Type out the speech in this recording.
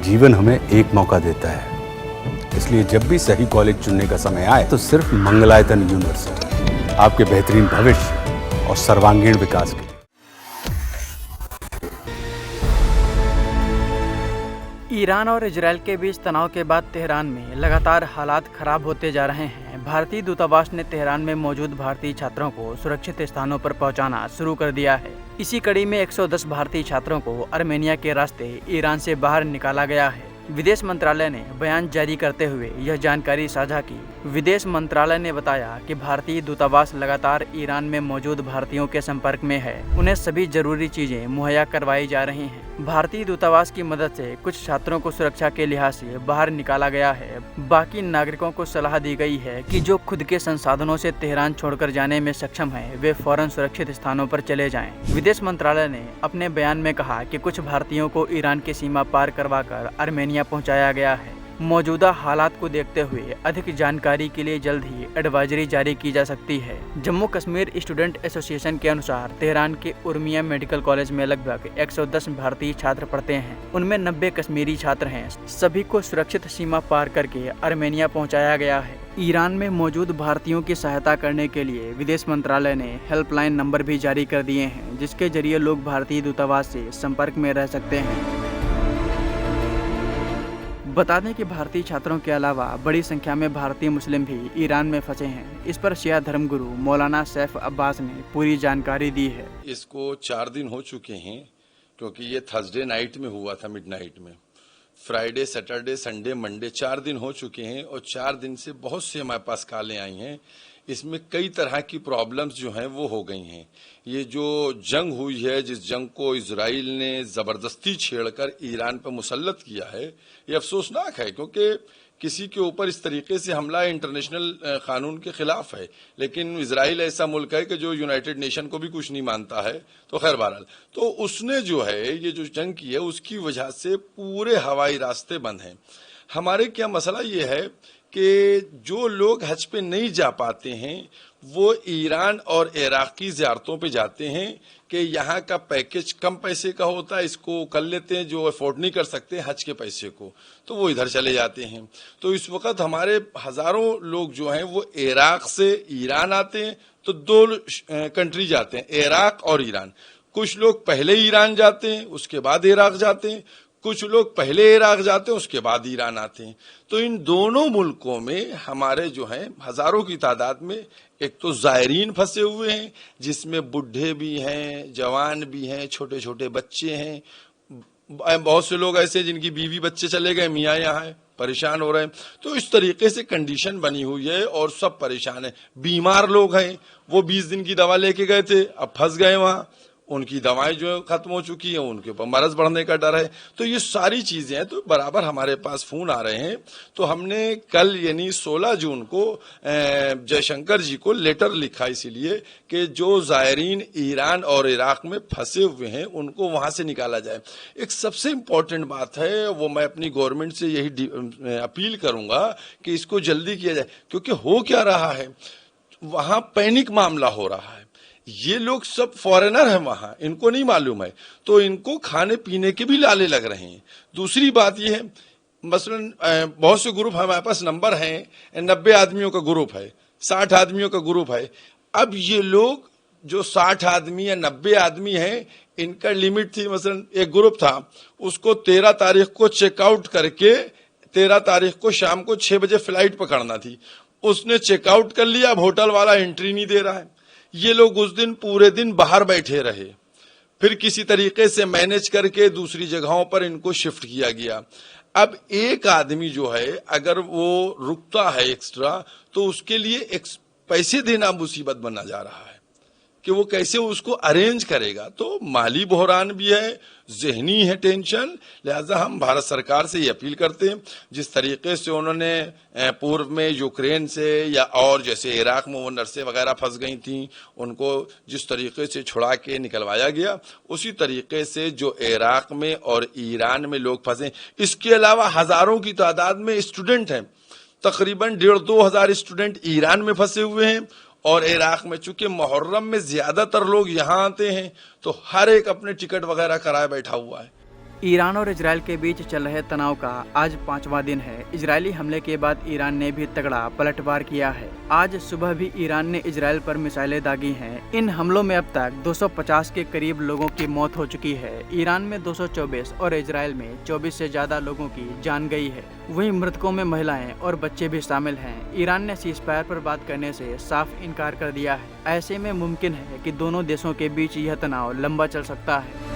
जीवन हमें एक मौका देता है, इसलिए जब भी सही कॉलेज चुनने का समय आए तो सिर्फ मंगलायतन यूनिवर्सिटी आपके बेहतरीन भविष्य और सर्वांगीण विकास के लिए। ईरान और इजरायल के बीच तनाव के बाद तेहरान में लगातार हालात खराब होते जा रहे हैं। भारतीय दूतावास ने तेहरान में मौजूद भारतीय छात्रों को सुरक्षित स्थानों पर पहुंचाना शुरू कर दिया है। इसी कड़ी में 110 भारतीय छात्रों को आर्मेनिया के रास्ते ईरान से बाहर निकाला गया है। विदेश मंत्रालय ने बयान जारी करते हुए यह जानकारी साझा की। विदेश मंत्रालय ने बताया कि भारतीय दूतावास लगातार ईरान में मौजूद भारतीयों के संपर्क में है। उन्हें सभी जरूरी चीजें मुहैया करवाई जा रही हैं। भारतीय दूतावास की मदद से कुछ छात्रों को सुरक्षा के लिहाज से बाहर निकाला गया है। बाकी नागरिकों को सलाह दी गई है कि जो खुद के संसाधनों से तेहरान छोड़कर जाने में सक्षम है, वे फौरन सुरक्षित स्थानों पर चले जाएं। विदेश मंत्रालय ने अपने बयान में कहा कि कुछ भारतीयों को ईरान की सीमा पार करवाकर आर्मेनिया पहुंचाया गया है। मौजूदा हालात को देखते हुए अधिक जानकारी के लिए जल्द ही एडवाइजरी जारी की जा सकती है। जम्मू कश्मीर स्टूडेंट एसोसिएशन के अनुसार तेहरान के उर्मिया मेडिकल कॉलेज में लगभग 110 भारतीय छात्र पढ़ते हैं। उनमें 90 कश्मीरी छात्र हैं। सभी को सुरक्षित सीमा पार करके आर्मेनिया पहुंचाया गया है। ईरान में मौजूद भारतीयों की सहायता करने के लिए विदेश मंत्रालय ने हेल्पलाइन नंबर भी जारी कर दिए हैं, जिसके जरिए लोग भारतीय दूतावास से संपर्क में रह सकते हैं। बता दें कि भारतीय छात्रों के अलावा बड़ी संख्या में भारतीय मुस्लिम भी ईरान में फंसे हैं। इस पर शिया धर्मगुरु मौलाना सैफ अब्बास ने पूरी जानकारी दी है। इसको 4 दिन हो चुके हैं, क्योंकि ये थर्सडे नाइट में हुआ था, मिडनाइट में। फ्राइडे, सैटरडे, संडे, मंडे 4 दिन हो चुके हैं और 4 दिन से बहुत से हमारे पास कॉलें आई हैं। इसमें कई तरह की प्रॉब्लम्स जो हैं वो हो गई हैं। ये जो जंग हुई है, जिस जंग को इजराइल ने जबरदस्ती छेड़कर ईरान पर मुसल्लत किया है, ये अफसोसनाक है, क्योंकि किसी के ऊपर इस तरीके से हमला इंटरनेशनल कानून के खिलाफ है। लेकिन इजराइल ऐसा मुल्क है कि जो यूनाइटेड नेशन को भी कुछ नहीं मानता है। तो खैर बहरहाल, तो उसने जो है ये जो जंग की है, उसकी वजह से पूरे हवाई रास्ते बंद हैं। हमारे क्या मसला ये है कि जो लोग हज पे नहीं जा पाते हैं वो ईरान और इराक की ज़ियारतों पे जाते हैं कि यहाँ का पैकेज कम पैसे का होता है, इसको कर लेते हैं। जो अफोर्ड नहीं कर सकते हज के पैसे को, तो वो इधर चले जाते हैं। तो इस वक्त हमारे हज़ारों लोग जो हैं वो इराक से ईरान आते हैं। तो 2 कंट्री जाते हैं, इराक और ईरान। कुछ लोग पहले ईरान जाते हैं, उसके बाद इराक जाते हैं। कुछ लोग पहले इराक जाते हैं, उसके बाद ईरान आते हैं। तो इन दोनों मुल्कों में हमारे जो हैं हजारों की तादाद में एक तो ज़ायरीन फंसे हुए हैं, जिसमें बुढ़े भी हैं, जवान भी हैं, छोटे छोटे बच्चे हैं। बहुत से लोग ऐसे जिनकी बीवी बच्चे चले गए, मियाँ यहाँ है, परेशान हो रहे हैं। तो इस तरीके से कंडीशन बनी हुई है और सब परेशान है। बीमार लोग हैं, वो 20 दिन की दवा लेके गए थे, अब फंस गए वहां। उनकी दवाएं जो खत्म हो चुकी हैं, उनके ऊपर मरज बढ़ने का डर है। तो ये सारी चीजें हैं। तो बराबर हमारे पास फोन आ रहे हैं। तो हमने कल यानी 16 जून को जयशंकर जी को लेटर लिखा, इसीलिए कि जो ज़ायरीन ईरान और इराक में फंसे हुए हैं उनको वहां से निकाला जाए। एक सबसे इम्पोर्टेंट बात है, वो मैं अपनी गवर्नमेंट से यही अपील करूंगा कि इसको जल्दी किया जाए, क्योंकि हो क्या रहा है, वहां पैनिक मामला हो रहा है। ये लोग सब फॉरेनर हैं वहां, इनको नहीं मालूम है, तो इनको खाने पीने के भी लाले लग रहे हैं। दूसरी बात ये है, मसलन बहुत से ग्रुप हमारे पास नंबर हैं, 90 आदमियों का ग्रुप है, 60 आदमियों का ग्रुप है। अब ये लोग जो 60 आदमी या 90 आदमी हैं, इनका लिमिट थी, मसलन एक ग्रुप था, उसको 13 तारीख को चेकआउट करके 13 तारीख को शाम को 6 बजे फ्लाइट पकड़ना थी। उसने चेकआउट कर लिया, अब होटल वाला एंट्री नहीं दे रहा है। ये लोग उस दिन पूरे दिन बाहर बैठे रहे, फिर किसी तरीके से मैनेज करके दूसरी जगहों पर इनको शिफ्ट किया गया। अब एक आदमी जो है अगर वो रुकता है एक्स्ट्रा, तो उसके लिए पैसे देना मुसीबत बना जा रहा है कि वो कैसे उसको अरेंज करेगा। तो माली बहरान भी है, जहनी है टेंशन। लिहाजा हम भारत सरकार से ये अपील करते हैं, जिस तरीके से उन्होंने पूर्व में यूक्रेन से या और जैसे इराक में वो नर्सें वगैरह फंस गई थी, उनको जिस तरीके से छुड़ा के निकलवाया गया, उसी तरीके से जो इराक में और ईरान में लोग फंसे। इसके अलावा हजारों की तादाद में स्टूडेंट हैं, तकरीबन 1,500-2 हजार स्टूडेंट ईरान में फंसे हुए हैं और इराक में। चूंकि मुहर्रम में ज्यादातर लोग यहाँ आते हैं, तो हर एक अपने टिकट वगैरह कराए बैठा हुआ है। ईरान और इजरायल के बीच चल रहे तनाव का आज 5वां दिन है। इजरायली हमले के बाद ईरान ने भी तगड़ा पलटवार किया है। आज सुबह भी ईरान ने इजरायल पर मिसाइलें दागी हैं। इन हमलों में अब तक 250 के करीब लोगों की मौत हो चुकी है। ईरान में 224 और इजरायल में 24 से ज्यादा लोगों की जान गई है। वहीं मृतकों में महिलाएं और बच्चे भी शामिल हैं। ईरान ने सीज़फायर पर बात करने से साफ इनकार कर दिया है। ऐसे में मुमकिन है कि दोनों देशों के बीच यह तनाव लंबा चल सकता है।